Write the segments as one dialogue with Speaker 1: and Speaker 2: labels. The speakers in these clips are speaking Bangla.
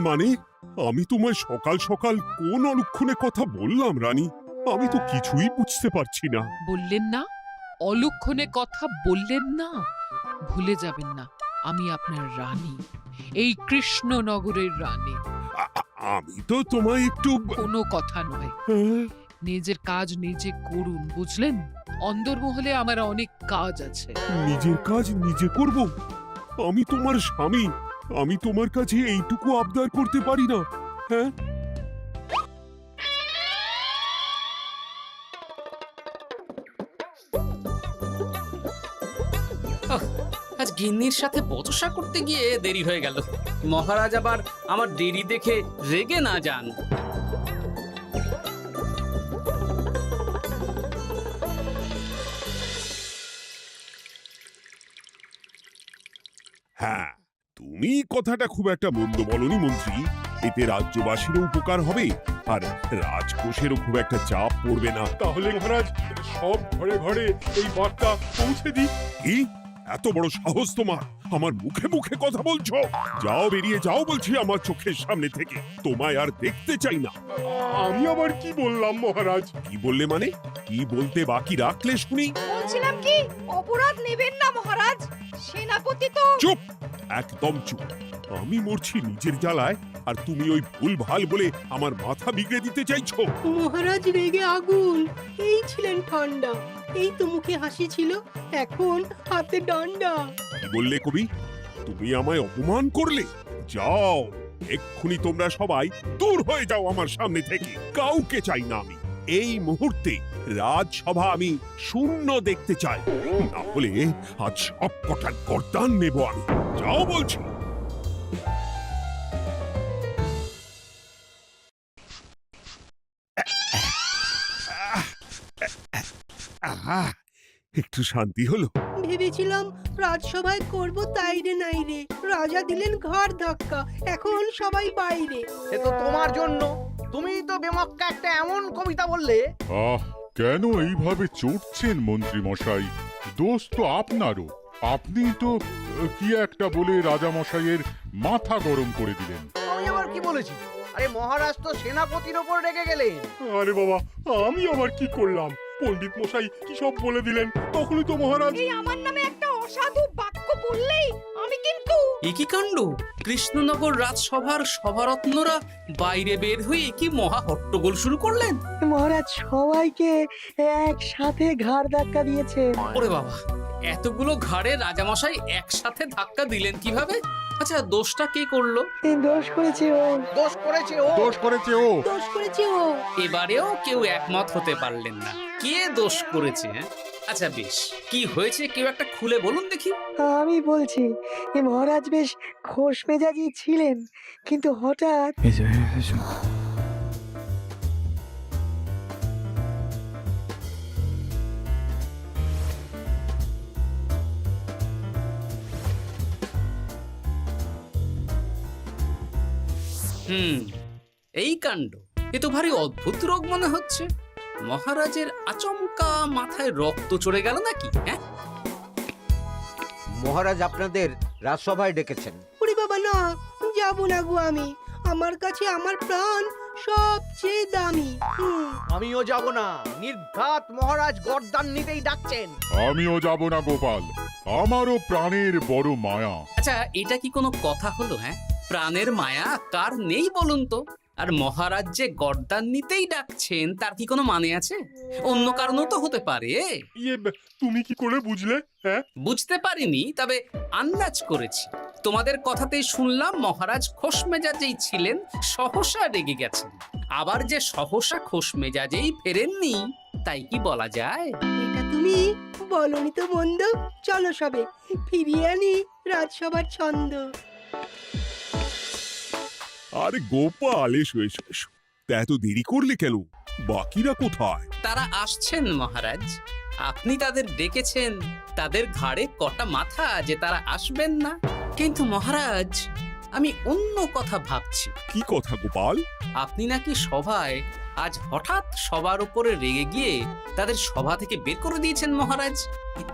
Speaker 1: মানে আমি তোমায় সকাল সকাল কোন অলক্ষণে কথা বললাম রানী? আমি তো কিছুই বুঝতে পারছি না।
Speaker 2: বললেন না, অলক্ষণে কথা বললেন না। ভুলে যাবেন না, আমি আপনার রানী, এই কৃষ্ণনগরের রানী।
Speaker 1: আমি তো তোমায় একটু
Speaker 2: কোনো কথা নয়,
Speaker 1: হ্যাঁ?
Speaker 2: নিজের কাজ নিজে করুন, বুঝলেন? অন্দরমহলে আমার অনেক কাজ আছে।
Speaker 1: নিজের কাজ নিজে করব? আমি তোমার স্বামী, আমি তোমার কাছে এইটুকু আবদার করতে পারি না? হ্যাঁ,
Speaker 3: আহ, আজ গিন্নির সাথে বচসা করতে গিয়ে দেরি হয়ে গেল। মহারাজ আবার আমার দেরি দেখে রেগে না যান।
Speaker 1: হ্যাঁ, তুমি কথাটা খুব একটা মন্দ বলনি মন্ত্রী। এতে রাজ্যবাসীরও উপকার হবে আর রাজকোষেরও খুব একটা চাপ পড়বে না।
Speaker 4: তাহলে মহারাজ সব ঘরে ঘরে এই বার্তা পৌঁছে দিই।
Speaker 1: কি এত বড় সাহস তোমার? আমার মুখে মুখে কথা বলছো? যাও, বেরিয়ে যাও বলছি আমার চোখের সামনে থেকে। তোমায় আর দেখতে চাই না।
Speaker 4: আমি আবার কি বললাম মহারাজ?
Speaker 1: কি বললে মানে? কি বলতে বাকি রাখলে শুনি?
Speaker 5: বলছিলাম কি, অপরাধ নেবেন না মহারাজ, সেনাপতি তো।
Speaker 1: চুপ, একদম চুপ। আমি মরছি নিজের জ্বালায় আর তুমি ওই ভুল ভাল বলে আমার মাথা বিগড়ে দিতে চাইছো?
Speaker 6: মহারাজ রেগে আগুন, এই ছিলেন ঠান্ডা, এই তো মুখে হাসি ছিল, এখন হাতে ডান্ডা।
Speaker 1: কি বললে কবি? তুমি আমায় অপমান করলে? যাও, এক্ষুনি তোমরা সবাই দূর হয়ে যাও আমার সামনে থেকে। কাউকে চাই না আমি। এই মুহূর্তে রাজসভা আমি শূন্য দেখতে চাই, না হলে আজ সব কটা গর্দান নেব আমি। যাও বলছি। আহা, একটু শান্তি হলো।
Speaker 6: ভেবেছিলাম রাজসভায় করব তাই রে নাই রে, রাজা দিলেন ঘাড় ধাক্কা, এখন সবাই বাইরে।
Speaker 7: সে তো তোমার জন্য। তুমিই তো বেমক্কা একটা এমন কবিতা বললে।
Speaker 4: আহ, কেন এইভাবে চটছেন মন্ত্রী মশাই? দোষ তো আপনারও। আপনি তো কি একটা বলে রাজা মশাইয়ের মাথা গরম করে দিলেন।
Speaker 7: আমি আবার কি বলেছি? আরে মহারাজ তো সেনাপতির ওপর রেগে গেলেন।
Speaker 4: আরে বাবা, আমি আবার কি করলাম? পণ্ডিত মশাই কি সব বলে দিলেন, তখনই তো মহারাজ।
Speaker 5: এই আমার নামে একটা অসাধু বাক্য বললেই আমি কিন্তু।
Speaker 3: এ কি কাণ্ড! কৃষ্ণনগর রাজসভার সভারত্নরা বাইরে বের হয়ে কি মহা হট্টগোল শুরু করলেন।
Speaker 6: মহারাজ সবাইকে একসাথে ঘাড় ধাক্কা দিয়েছে।
Speaker 3: ওরে বাবা, এতগুলো ঘাড়ে রাজামশাই একসাথে ধাক্কা দিলেন কিভাবে? আচ্ছা, দোষটা কে করলো?
Speaker 6: দোষ করেছে ও,
Speaker 7: দোষ করেছে ও।
Speaker 4: দোষ করেছে ও।
Speaker 6: দোষ করেছে ও।
Speaker 3: এবারেও কেউ একমত হতে পারলেন না কে দোষ করেছে। হ্যাঁ, আচ্ছা বেশ, কি হয়েছে কেউ একটা খুলে বলুন দেখি।
Speaker 6: আমি বলছি, মহারাজ বেশ খোশ মেজাজি ছিলেন, কিন্তু হঠাৎ
Speaker 3: এই কাণ্ড! এ তো ভারী অদ্ভুত রোগ মনে হচ্ছে। মহারাজের আচমকা মাথায় রক্ত চড়ে গেল নাকি? হ্যাঁ,
Speaker 7: মহারাজ আপনাদের রাজসভায় ডেকেছেন।
Speaker 6: ওরে বাবা না, যাব না গো আমি, আমার কাছে আমার প্রাণ সবচেয়ে দামি।
Speaker 7: আমিও যাব না। নির্ঘাত মহারাজ গর্দান নিতেই ডাকছেন।
Speaker 4: আমিও যাব না গোপাল, আমারও প্রাণের বড় মায়া।
Speaker 3: আচ্ছা, এটা কি কোনো কথা হলো? হ্যাঁ, প্রাণের মায়া কার নেই বলুন তো? আর মহারাজ যে গর্দান নিতেই ডাকছেন তার কি কোনো মানে আছে? অন্য কারণও তো হতে পারে।
Speaker 4: তুমি কি করে বুঝলে? হ্যাঁ,
Speaker 3: বুঝতে পারিনি, তবে আন্দাজ করেছি। তোমাদের কথাতেই শুনলাম মহারাজ খোশ মেজাজেই ছিলেন, সহসা রেগে গেছেন। আবার যে সহসা খোশ মেজাজেই ফেরেননি, তাই কি বলা যায়?
Speaker 6: এটা তুমি বলনি তো মন্দ। চলো সবে ফিরিয়ে আনি রাজসভার ছন্দ।
Speaker 1: আরে গোপাল, এসো এসো এসো। তা এত দেরি করলে কেন? বাকিরা কোথায়?
Speaker 3: তারা আসছেন মহারাজ। আপনি তাদের ডেকেছেন, তাদের ঘাড়ে কটা মাথা যে তারা আসবেন না। কিন্তু মহারাজ, আমি অন্য কথা ভাবছি।
Speaker 1: কি কথা গোপাল?
Speaker 3: আপনি নাকি সভায় আজ হঠাৎ সবার উপরে রেগে গিয়ে তাদের সভা থেকে বের করে দিয়েছেন মহারাজ।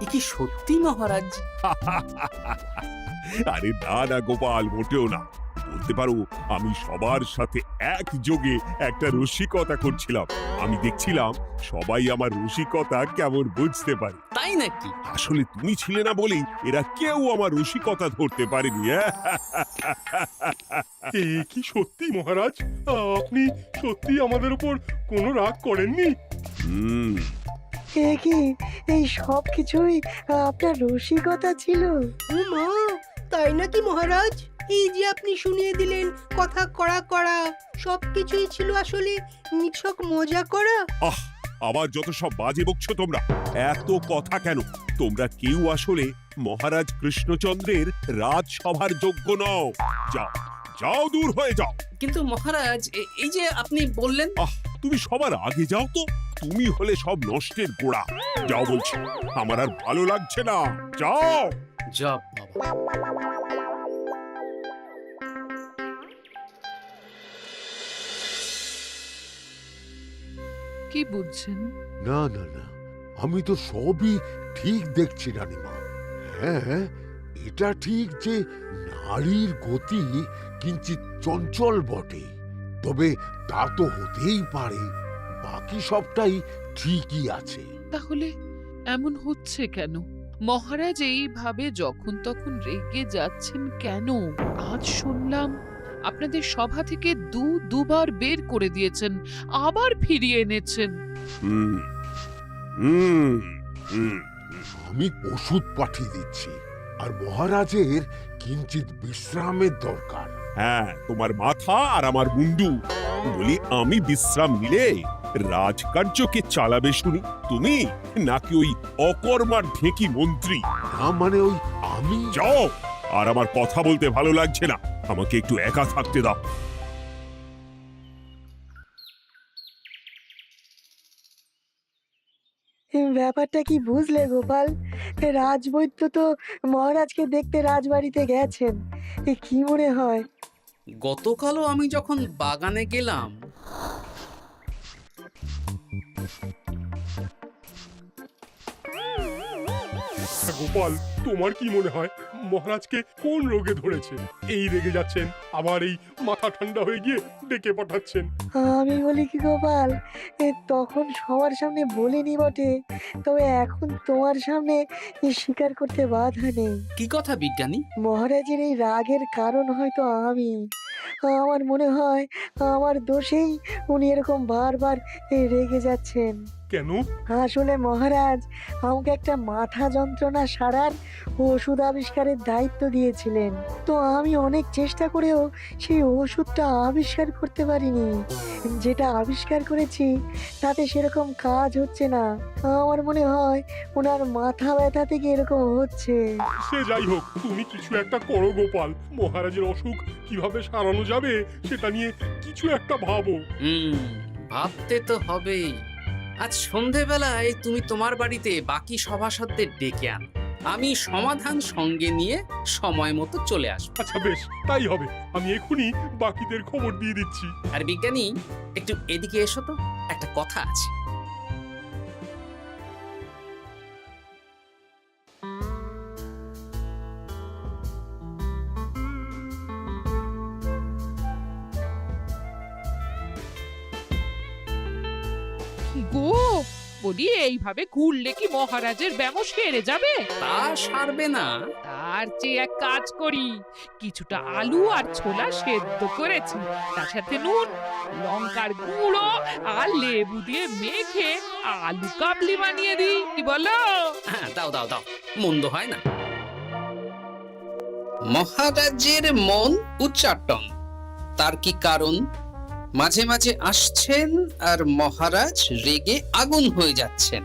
Speaker 3: এ কি সত্যি মহারাজ?
Speaker 1: আরে না না গোপাল, মোটেও না। বলতে পারো আমি সবার সাথে একযোগে একটা রসিকতা করছিলাম। আমি দেখছিলাম সবাই আমার রসিকতা কেমন বুঝতে পারে।
Speaker 3: তাই নাকি?
Speaker 1: আসলে তুমি ছিলে না বলেই এরা কেউ আমার রসিকতা ধরতে পারেনি।
Speaker 8: এ কি সত্যি মহারাজ? আপনি সত্যি আমাদের উপর কোনো রাগ করেননি?
Speaker 1: হুম,
Speaker 9: এ কি এই সব কিছুই আপনার রসিকতা ছিল?
Speaker 6: ও মা, তাই নাকি মহারাজ? এই যে আপনি শুনিয়ে দিলেন কথা কড়া কড়া, সবকিছুই ছিল আসলে নিছক মজা করা।
Speaker 1: আহ, আবার যত সব বাজে বকছো তোমরা। এত কথা কেন? তোমরা কেউ আসলে মহারাজ কৃষ্ণচন্দ্রের রাজসভার যোগ্য নও। যাও যাও, দূর হয়ে যাও।
Speaker 3: কিন্তু মহারাজ, এই যে আপনি বললেন।
Speaker 1: আহ, তুমি সবার আগে যাও তো। তুমি হলে সব নষ্টের গোড়া। যাও বলছি, আমার আর ভালো লাগছে না। যাও।
Speaker 3: জব বাবা।
Speaker 2: কি বুঝছেন?
Speaker 10: না না না, আমি তো সবই ঠিক দেখছি রানীমা। হ্যাঁ, এটা ঠিক যে নারীর গতি কিঞ্চিত চঞ্চল বটে, তবে তা তো হতেই পারে। বাকি সবটাই ঠিকই আছে।
Speaker 2: তাহলে এমন হচ্ছে কেন? মহারাজ এইভাবে যখন তখন রেগে যাচ্ছেন কেন? আজ শুনলাম আপনাদের সভা থেকে দুবার বের করে দিয়েছেন, আবার ফিরিয়ে এনেছেন।
Speaker 1: হুম হুম হুম।
Speaker 10: আমি ওষুধ পাঠিয়ে দিচ্ছি, আর মহারাজের কিঞ্চিত বিশ্রামের দরকার।
Speaker 1: হ্যাঁ, তোমার মাথা আর আমার মুন্ডু। বলি, আমি বিশ্রাম নিলে রাজকার্যকে চালাবে শুনি তুমি, নাকি ওই অকর্মার ঢেকি মন্ত্রী?
Speaker 10: না মানে ওই আমি।
Speaker 1: যাও, আর আমার কথা বলতে ভালো লাগছে না। আমাকে একটু একা থাকতে দাও।
Speaker 9: ব্যাপারটা কি বুঝলে গোপাল? রাজবৈদ্য তো মহারাজকে দেখতে রাজবাড়িতে গেছেন। কি মনে হয়?
Speaker 3: গতকালও আমি যখন বাগানে গেলাম,
Speaker 8: গোপাল, তোমার কি মনে হয় মহারাজকে কোন রোগে ধরেছে? এই রেগে যাচ্ছেন, আবার এই মাথা ঠান্ডা হয়ে গিয়ে ডেকে পাঠাচ্ছেন।
Speaker 9: আমি বলি কি গোপাল, তখন সবার সামনে বলিনি বটে, তবে এখন তোমার সামনে স্বীকার করতে বাধা নেই।
Speaker 3: কি কথা বিজ্ঞানী?
Speaker 9: মহারাজের এই রাগের কারণ হয়তো আমি। আমার মনে হয় আমার দোষেই উনি এরকম বারবার রেগে যাচ্ছেন।
Speaker 8: কেন?
Speaker 9: আসলে মহারাজ আমাকে একটা মাথা যন্ত্রণা সারার ওষুধ আবিষ্কারের দায়িত্ব দিয়েছিলেন, তো আমি অনেক চেষ্টা করেও সেই ওষুধটা আবিষ্কার করতে পারিনি। যেটা আবিষ্কার করেছি তাতে সেরকম কাজ হচ্ছে না। আমার মনে হয় ওনার মাথা ব্যথা থেকে এরকম হচ্ছে।
Speaker 8: সে যাই হোক, তুমি কিছু একটা করো গোপাল। মহারাজের অসুখ কিভাবে সারানো যাবে সেটা নিয়ে কিছু একটা ভাবো।
Speaker 3: ভাবতে তো হবেই। আজ সন্ধেবেলায় তুমি তোমার বাড়িতে বাকি সভাসদদের ডেকে আনো, আমি সমাধান সঙ্গে নিয়ে সময় মতো চলে আসবো।
Speaker 8: আচ্ছা বেশ, তাই হবে। আমি এখনই বাকিদের খবর দিয়ে দিচ্ছি।
Speaker 3: আর বিজ্ঞানী, একটু এদিকে এসো তো, একটা কথা আছে।
Speaker 2: গো, বলি এইভাবে ঘুরলে কি মহারাজের ব্যামো সেরে যাবে?
Speaker 3: তা সারবে না।
Speaker 2: তার চেয়ে এক কাজ করি, কিছুটা আলু আর ছোলা সেদ্ধ করেছি, তার সাথে নুন, লঙ্কার গুঁড়ো আর লেবু দিয়ে মেখে আলু কাবলি বানিয়ে দিই, কি বলো?
Speaker 3: হ্যাঁ, দাও দাও দাও, মন্দ হয় না। মহারাজের মন উচ্চাটন। তার কি কারণ? মাঝে মাঝে আসছেন আর মহারাজ রেগে আগুন হয়ে যাচ্ছেন,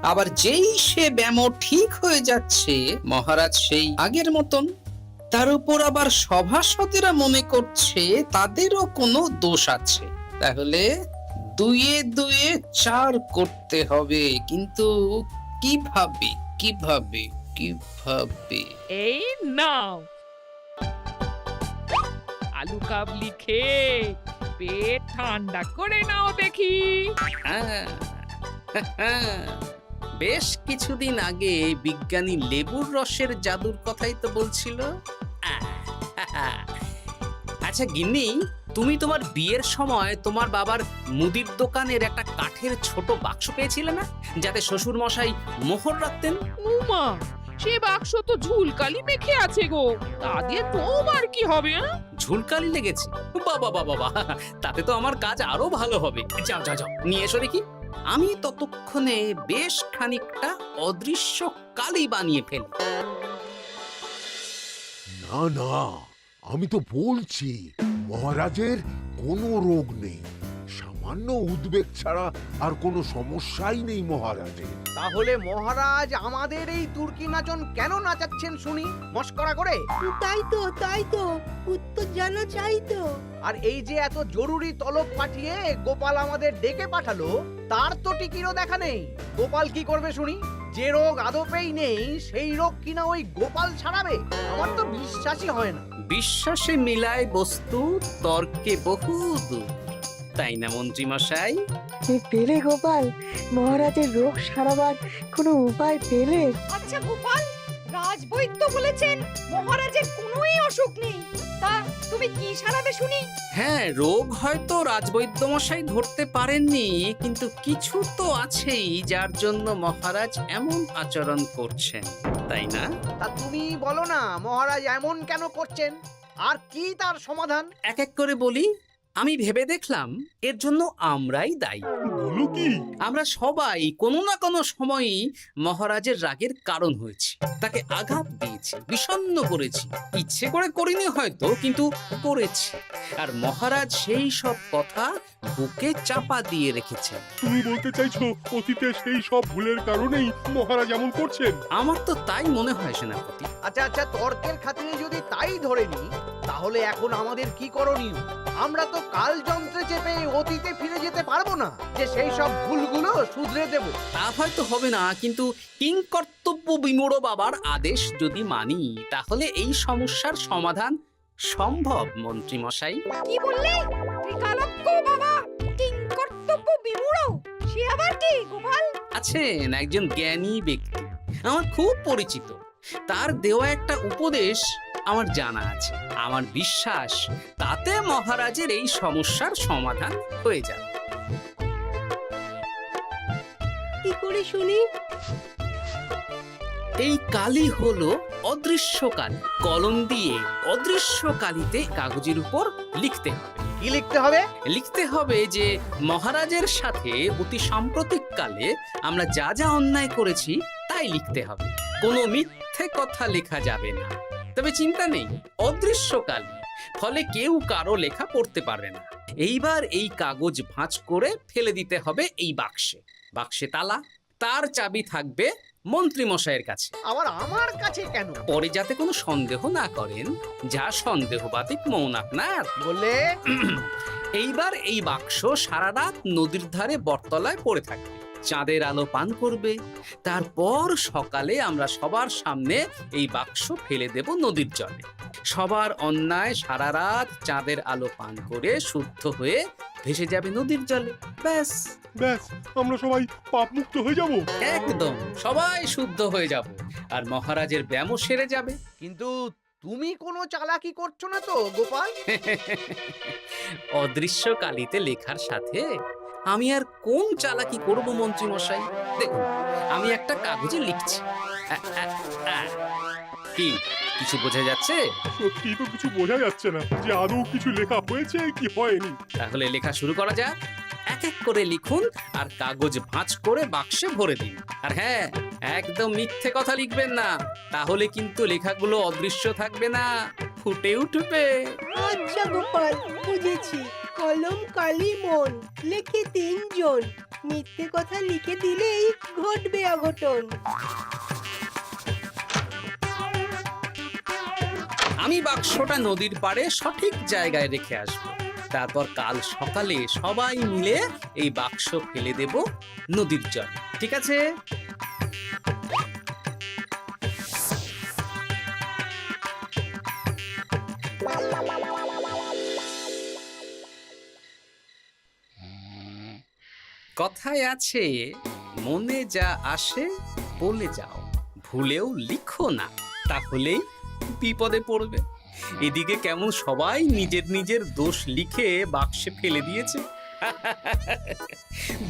Speaker 3: আবার যেই সে ব্যামো ঠিক হয়ে যাচ্ছে মহারাজ সেই আগের মতন। তার উপর আবার সভাসদেরা মনে করছে তাদেরও কোনো দোষ আছে। তাহলে দুয়ে দুয়ে চার করতে হবে, কিন্তু কিভাবে কিভাবে কিভাবে?
Speaker 2: এই নাও আলু কাবলি খেয়ে পেট ঠান্ডা করে নাও দেখি।
Speaker 3: হ্যাঁ, বেশ কিছুদিন আগে বিজ্ঞানী লেবুর রসের জাদুর কথাই তো বলছিল। আর আচ্ছা গিন্নি, তুমি তোমার বিয়ের সময় তোমার বাবার মুদির দোকানের একটা কাঠের ছোট বাক্স পেয়েছিলে না, যাতে শ্বশুর মশাই মোহর রাখতেন?
Speaker 2: উমা, সে বাক্স তো ঝুলকালি মেখে আছে গো, তা দিয়ে তোমার কি হবে?
Speaker 3: ঝুলকালি লেগেছে? বাবা বাবা বাবা, তাতে তো আমার কাজ আরো ভালো হবে। যাও যাও যাও, নিয়ে এসো দেখি। আমি ততক্ষণে বেশ খানিকটা অদৃশ্য কালি বানিয়ে ফেলি।
Speaker 10: না না, আমি তো বলছি মহারাজের কোনো রোগ নেই, সামান্য উদ্বেগ ছাড়া আর কোনো সমস্যাই নেই মহারাজের।
Speaker 7: তাহলে মহারাজ আমাদের এই তুর্কি নাচন কেন নাচাচ্ছেন শুনি, মস্করা করে?
Speaker 6: তাই তো উত্তর জানা চাই তো।
Speaker 7: আর এই যে এত জরুরি তলব পাঠিয়ে গোপাল আমাদের ডেকে পাঠালো, তার তো টিকিরও দেখা নেই। গোপাল কি করবে শুনি? যে রোগ আদপেই নেই সেই রোগ কিনা ওই গোপাল ছাড়াবে? আমার তো বিশ্বাসই হয় না।
Speaker 3: বিশ্বাসে মিলায় বস্তু, তর্কে বহু দূর, তাই না মন্ত্রী মশাই?
Speaker 9: পেলে গোপাল, মহারাজের রোগ সারাবার কোনো উপায় পেলে?
Speaker 5: আচ্ছা গোপাল, রাজবৈদ্য বলেছেন মহারাজের কোনোই অসুখ নেই, তা তুমি কি সারাবে শুনি?
Speaker 3: হ্যাঁ, রোগ হয়তো রাজবৈদ্য মশাই ধরতে পারেননি, কিন্তু কিছু তো আছেই যার জন্য মহারাজ এমন আচরণ করছেন, তাই না?
Speaker 7: তা তুমি বলো না মহারাজ এমন কেন করছেন, আর কি তার সমাধান?
Speaker 3: এক এক করে বলি। আমি ভেবে দেখলাম এর জন্য আমরাই দায়ী।
Speaker 8: বলো কি?
Speaker 3: আমরা সবাই কোনো না কোনো সময়ই মহারাজের রাগের কারণ হয়েছি, তাকে আঘাত দিয়েছি, বিষণ্ণ করেছি। ইচ্ছে করে করিনি হয়তো, কিন্তু করেছি। আর মহারাজ সেই সব কথা বুকে চাপা দিয়ে রেখেছেন।
Speaker 8: তুমি বলতে চাইছো অতীতে সেই সব ভুলের কারণেই মহারাজ এমন করছেন?
Speaker 3: আমার তো তাই মনে হয় সেনাপতি।
Speaker 7: আচ্ছা আচ্ছা, তর্কের খাতিরে যদি তাই ধরে নি, তাহলে এখন আমাদের কি করণীয়? আমরা তো কাল যন্ত্রে চেপে অতীতে ফিরে যেতে পারবো না যে সেই সব ভুলগুলো শুধরে দেব।
Speaker 3: তা হয়তো হবে না, কিন্তু কিংকর্তব্য বিমূঢ় বাবার আদেশ যদি মানি, তাহলে এই সমস্যার সমাধান সম্ভব মন্ত্রী মশাই।
Speaker 5: কি বললে? ত্রিকালজ্ঞ বাবা কিংকর্তব্য বিমূঢ়, সে আবার কি গোপাল?
Speaker 3: আছেন একজন জ্ঞানী ব্যক্তি, আমার খুব পরিচিত। তার দেওয়া একটা উপদেশ আমার জানা আছে। আমার বিশ্বাস তাতে মহারাজের এই সমস্যার সমাধান হয়ে যাবে।
Speaker 6: কি করে শুনি?
Speaker 3: এই কালি হলো অদৃশ্য কালি। কলম দিয়ে অদৃশ্য কালিতে কাগজের উপর লিখতে হবে।
Speaker 7: কি লিখতে হবে?
Speaker 3: লিখতে হবে যে মহারাজের সাথে অতি সাম্প্রতিক কালে আমরা যা যা অন্যায় করেছি তাই লিখতে হবে। কোনো মিথ্যে কথা লেখা যাবে না। তবে চিন্তা নেই, অদৃশ্য কালি, ফলে কেউ কারো লেখা পড়তে পারবে না। এইবার এই কাগজ ভাঁজ করে ফেলে দিতে হবে এই বাক্সে। বাক্সে তালা, তার চাবি থাকবে মন্ত্রী মশাইয়ের কাছে।
Speaker 7: আবার আমার কাছে কেন?
Speaker 3: পরে যাতে কোনো সন্দেহ না করেন, যা সন্দেহবাতিক মন আপনার।
Speaker 7: বললে
Speaker 3: এইবার এই বাক্স সারা রাত নদীর ধারে বটতলায় পড়ে থাকবে, চাঁদের আলো পান করবে। তারপর সকালে আমরা সবার সামনে এই বাক্স ফেলে দেব নদীর জলে। সবার অন্যায় সারা রাত চাঁদের আলো পান করে শুদ্ধ হয়ে ভেসে যাবে নদীর জলে। ব্যাস
Speaker 8: ব্যাস, আমরা সবাই পাপ মুক্ত হয়ে যাব।
Speaker 3: একদম সবাই শুদ্ধ হয়ে যাব, আর মহারাজের ব্যায়ামও সেরে যাবে।
Speaker 7: কিন্তু তুমি কোনো চালাকি করছো না তো গোপাল?
Speaker 3: অদৃশ্য কালিতে লেখার সাথে আমি আর কোন চালাকি করব মন্ত্রী মশাই? দেখুন, আমি একটা কাগজে লিখছি। কি কিছু বোঝা যাচ্ছে?
Speaker 8: সত্যি তো কিছু বোঝা যাচ্ছে না যে আদৌ কিছু লেখা হয়েছে কি হয়নি।
Speaker 3: তাহলে লেখা শুরু করা যাক। এক এক করে লিখুন আর কাগজ ভাঁজ করে বাক্সে ভরে দিন। আর হ্যাঁ, একদম মিথ্যে কথা লিখবেন না, তাহলে কিন্তু লেখাগুলো অদৃশ্য থাকবে না, ফুটে উঠবে।
Speaker 6: আচ্ছা গোপাল, বুঝেছি। কলম কালি মন, লেখে 3 জন। মিথ্যে কথা লিখে দিলেই ঘটবে অঘটন।
Speaker 3: আমি বাক্সটা নদীর পাড়ে সঠিক জায়গায় রেখে আসব। তারপর কাল সকালে সবাই মিলে এই বাক্স ফেলে দেব নদীর জলে। ঠিক আছে? কথায় আছে, মনে যা আসে বলে যাও, ভুলেও লিখো না, তাহলেই বিপদে পড়বে। এদিকে কেমন সবাই নিজের নিজের দোষ লিখে বাক্সে ফেলে দিয়েছে।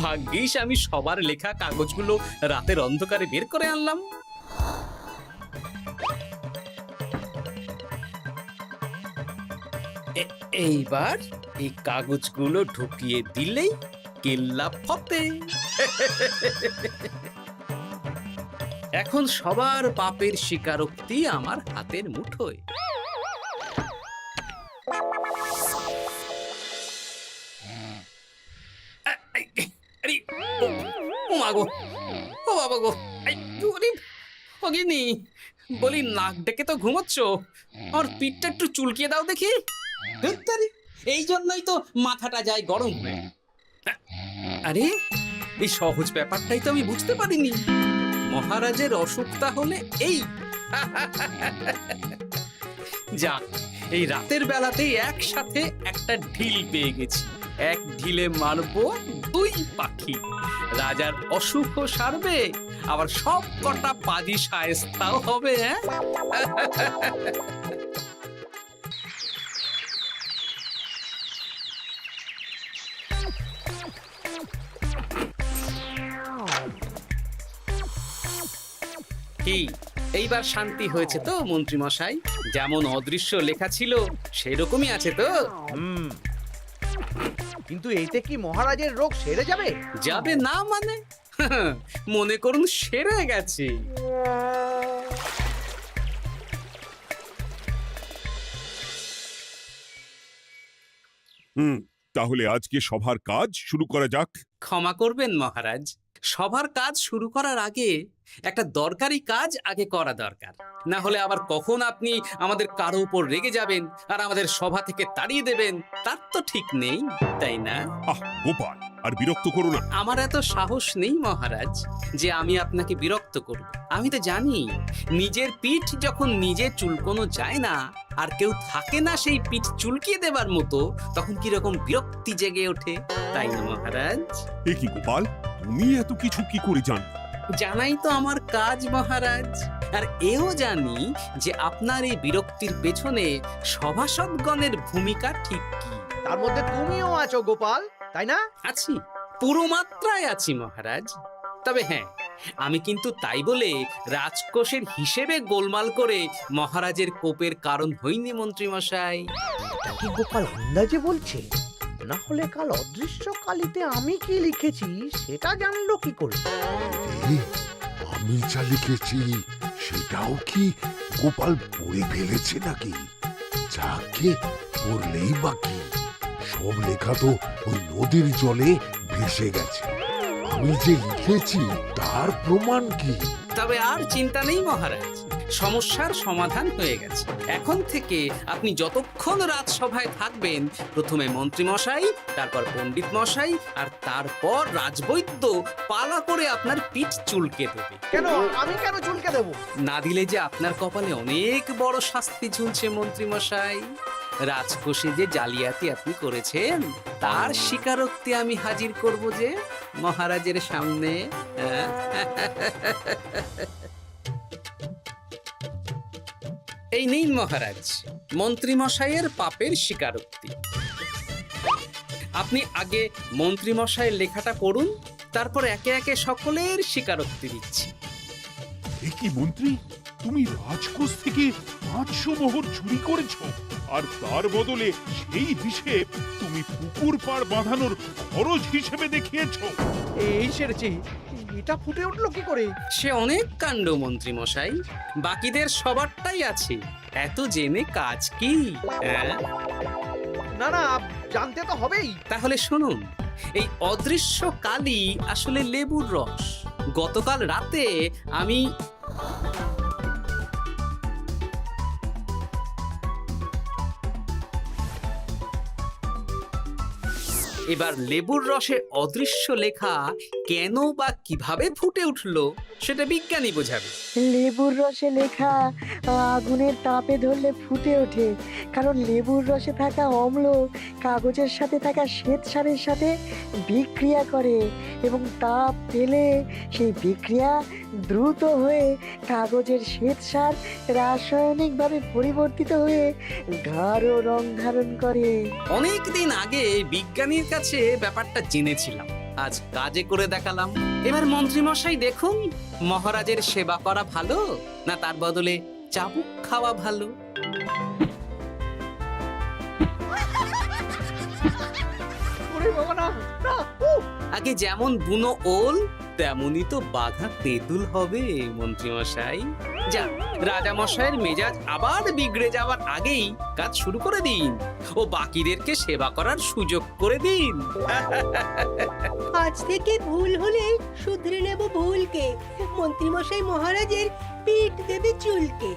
Speaker 3: ভাগ্যিস আমি সবার লেখা কাগজগুলো রাতের অন্ধকারে বের করে আনলাম। এইবার এই কাগজগুলো ঢুকিয়ে দিলেই কেল্লা ফতে। এখন সবার পাপের স্বীকারোক্তি আমার হাতের মুঠোয়। আরে, ও মা গো, ও বাবা গো, অগিনি বলি, নাক ডেকে তো ঘুমোচ্ছ, আর পিঠটা একটু চুলকিয়ে দাও দেখি। ধুত্তারি, এই জন্যই তো মাথাটা যায় গরম হয়ে। আরে, এই সহজ ব্যাপারটাই তো আমি বুঝতে পারিনি। মহারাজের অসুখ তাহলে এই। যাক, এই রাতের বেলাতেই একসাথে একটা ঢিল পেয়ে গেছি। এক ঢিলে মারবো 2 পাখি। রাজার অসুখও সারবে, আবার সব কটা পাজি শায়েস্তাও হবে। কি এইবার শান্তি হয়েছে তো মন্ত্রী মশাই? যেমন অদৃশ্য লেখা ছিল সেরকমই আছে তো?
Speaker 7: কিন্তু এতে কি মহারাজের রোগ সেরে যাবে?
Speaker 3: যাবে না মানে? মনে করুন সেরে গেছে।
Speaker 1: তাহলে আজকে সভার কাজ শুরু করা যাক।
Speaker 3: ক্ষমা করবেন মহারাজ, সবার কাজ শুরু করার আগে একটা দরকারি কাজ আগে করা দরকার। না হলে আবার কখন আপনি আমাদের কারো উপর রেগে যাবেন আর আমাদের সভা থেকে তাড়িয়ে দেবেন তার তো ঠিক নেই, তাই না?
Speaker 1: গোপাল, আর বিরক্ত করো না।
Speaker 3: আমার এত সাহস নেই মহারাজ যে আমি আপনাকে বিরক্ত করব। আমি তো জানি নিজের পিঠ যখন নিজে চুলকোনো যায় না, আর কেউ থাকে না সেই পিঠ চুলকিয়ে দেবার মতো, তখন কিরকম বিরক্তি জেগে ওঠে, তাই না মহারাজ?
Speaker 1: এ কি গোপাল, তুমি এত কিছু কি করে জানো?
Speaker 3: জানাই তো আমার কাজ মহারাজ। আর এও জানি যে আপনার এই বিরক্তির পেছনে সভাসদগণের ভূমিকা ঠিক কি।
Speaker 7: তার মধ্যে তুমিও আছো গোপাল, তাই না?
Speaker 3: আছি, পুরো মাত্রায় আছি মহারাজ। তবে হ্যাঁ, আমি কিন্তু তাই বলে রাজকোষের হিসেবে গোলমাল করে মহারাজের কোপের কারণ হইনি মন্ত্রী মশাই।
Speaker 7: এটা কি গোপাল আন্দাজে বলছে? না হলে কাল অদৃশ্য কালিতে আমি কি লিখেছি সেটা জানলো কি করে?
Speaker 10: আমি যা লিখেছি সেটাও কি গোপাল পড়ে ফেলেছে নাকি? যাকে পড়লেই বাকি, সব লেখা তো ওই নদীর জলে ভেসে গেছে। আমি যে লিখেছি তার প্রমাণ কি?
Speaker 3: তবে আর চিন্তা নেই মহারাজ, সমস্যার সমাধান হয়ে গেছে। এখন থেকে আপনি যতক্ষণ রাজসভায় থাকবেন, প্রথমে মন্ত্রী মশাই, তারপর পণ্ডিত মশাই, আর তারপর রাজবৈদ্য পালা করে আপনার পিঠ চুলকে দেবে।
Speaker 7: কেন আমি কেন চুলকে দেব?
Speaker 3: না দিলে যে আপনার কপালে অনেক বড় শাস্তি ঝুলছে মন্ত্রী মশাই। রাজকোষে যে জালিয়াতি আপনি করেছেন তার স্বীকারোক্তি আমি হাজির করব যে মহারাজের সামনে। এই নিন মহারাজ, মন্ত্রী মশাইয়ের পাপের স্বীকারোক্তি। আপনি আগে মন্ত্রী মশাইয়ের লেখাটা পড়ুন, তারপর একে একে সকলের স্বীকারোক্তি দিচ্ছি।
Speaker 1: এ কি মন্ত্রী, তুমি রাজকোষ থেকে 500 মোহর চুরি করেছো, আর তার বদলে সেই হিসেব তুমি পুকুর পাড় বাঁধানোর খরচ হিসেবে দেখিয়েছো।
Speaker 7: এই সেরেছি, এটা ফুটে উঠলো কি করে?
Speaker 3: সে অনেক কাণ্ড মন্ত্রী মশাই, বাকিদের সবারটাই আছে, এত জেনে কাজ কি?
Speaker 7: না না, জানতে তো হবেই।
Speaker 3: তাহলে শুনুন, এই অদৃশ্য কালি আসলে লেবুর রস। গতকাল রাতে আমি এবার লেবুর রসে অদৃশ্য লেখা কেন বা কিভাবে ফুটে উঠলো সেটা বিজ্ঞানী বোঝাবে।
Speaker 9: লেবুর রসে লেখা আগুনের তাপে ধরলে ফুটে ওঠে, কারণ লেবুর রসে থাকা অম্ল কাগজের সাথে থাকা শ্বেতসারের সাথে বিক্রিয়া করে এবং তাপ পেলে সেই বিক্রিয়া দ্রুত হয়ে কাগজের শ্বেতসার রাসায়নিকভাবে পরিবর্তিত হয়ে গাঢ় রং ধারণ করে।
Speaker 3: অনেক দিন আগে বিজ্ঞানীর কাছে ব্যাপারটা জেনেছিলাম, আজ কাজে করে দেখালাম। এবার মন্ত্রী মশাই দেখুন, মহারাজের সেবা করা ভালো না তার বদলে চাবুক খাওয়া ভালো?
Speaker 7: ওরে বাবা, না না, উফ!
Speaker 3: আগে যেমন বুনো ওল তেমনই তো বাঘা তেঁতুল হবে মন্ত্রী মশাই। যা, রাজা মশাইয়ের মেজাজ আবার বিগড়ে যাওয়ার আগেই কাজ শুরু করে দিন ও বাকিদেরকে সেবা করার সুযোগ করে দিন।
Speaker 6: আজ থেকে ভুল হলে শুধরে নেব ভুলকে। মন্ত্রীমশাই মহারাজের পিঠ দেবে চুলকে।